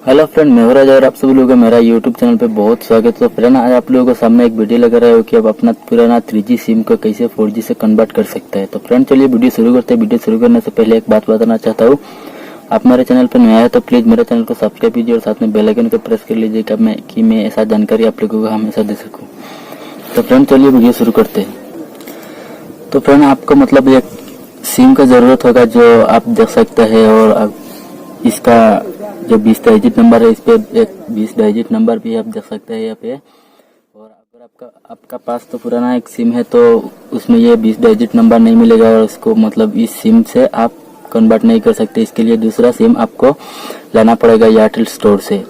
Hello friend, मैं राज और आप सभी लोगों का मेरा यूट्यूब चैनल पे बहुत स्वागत है। तो फ्रेंड, आज आप लोगों को सामने एक वीडियो लगा रहा है कि आप अपना पुराना 3G सिम को कैसे 4G से कन्वर्ट कर सकते हैं। तो फ्रेंड चलिए वीडियो शुरू करते हैं। वीडियो शुरू करने से पहले एक बात बताना चाहता हूँ, आप मेरे चैनल पर नया है तो प्लीज मेरे चैनल को सब्सक्राइब कीजिए और साथ में बेल आइकन को प्रेस कर लीजिए कि मैं ऐसा जानकारी आप लोगों को हमेशा दे सकूँ। तो फ्रेंड चलिए वीडियो शुरू करते हैं। तो फ्रेंड, आपको मतलब एक सिम का जरूरत होगा जो आप देख सकते हैं, और इसका जो 20 डिजिट नंबर है, इस पे एक 20 डिजिट नंबर भी आप देख सकते हैं यहाँ पे। और अगर आपका पास तो पुराना एक सिम है तो उसमें ये 20 डिजिट नंबर नहीं मिलेगा और उसको मतलब इस सिम से आप कन्वर्ट नहीं कर सकते। इसके लिए दूसरा सिम आपको लाना पड़ेगा एयरटेल स्टोर से।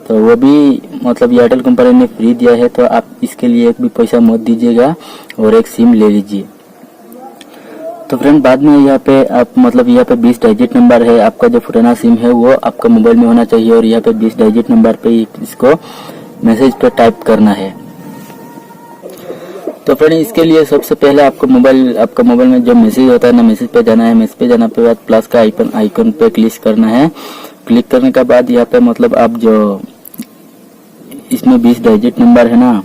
तो वो भी मतलब एयरटेल कंपनी ने फ्री दिया है, तो आप इसके लिए एक भी पैसा मत दीजिएगा और एक सिम ले लीजिए। तो फ्रेंड, बाद में यहाँ पे आप मतलब यहाँ पे 20 डिजिट नंबर है, आपका जो पुराना सिम है वो आपका मोबाइल में होना चाहिए और यहाँ पे 20 डिजिट नंबर पे इसको मैसेज पे टाइप करना है। तो फ्रेंड, इसके लिए सबसे पहले आपका मोबाइल में जो मैसेज होता है ना, मैसेज पे जाना है। मैसेज पे जाने के बाद प्लस का आइकन पे क्लिक करना है। क्लिक करने के बाद यहाँ पे मतलब आप जो इसमें 20 डिजिट नंबर है ना,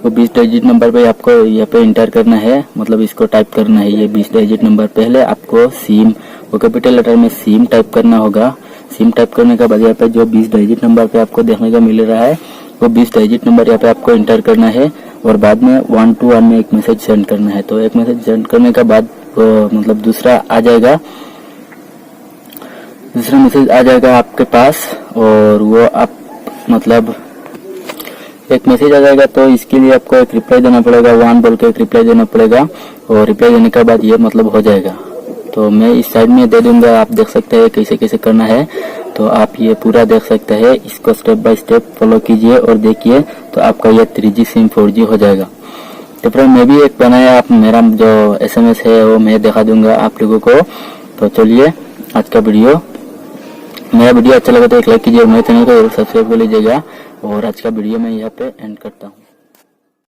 वो 20 डिजिट नंबर पे आपको यहाँ पे इंटर करना है, मतलब इसको टाइप करना है। ये 20 डिजिट नंबर पहले आपको सिम, वो कैपिटल लेटर में सिम टाइप करना होगा। सिम टाइप करने के बाद यहाँ पे जो 20 डिजिट नंबर पे आपको देखने को मिल रहा है, वो 20 डिजिट नंबर यहाँ पे आपको इंटर करना है और बाद में 1 to 1 में एक मैसेज सेंड करना है। तो एक मैसेज सेंड करने के बाद मतलब दूसरा मैसेज आ जाएगा आपके पास, और वो आप मतलब एक मैसेज आ जाएगा। तो इसके लिए आपको एक रिप्लाई देना पड़ेगा, 1 बोल के एक रिप्लाई देना पड़ेगा, और रिप्लाई देने के बाद ये मतलब हो जाएगा। तो मैं इस साइड में दे दूंगा, आप देख सकते हैं कैसे कैसे करना है। तो आप ये पूरा देख सकते हैं, इसको स्टेप बाय स्टेप फॉलो कीजिए और देखिए, तो आपका ये 3G सिम 4G हो जाएगा। तो फ्रेंड, मैं भी एक बनाया, आप मेरा जो SMS है वो मैं दिखा दूंगा आप लोगों को। तो चलिए, आज का मेरा वीडियो अच्छा लगा तो एक लाइक कीजिए और मेरे चैनल को सब्सक्राइब कर लीजिएगा। और आज का वीडियो मैं यहाँ पे एंड करता हूँ।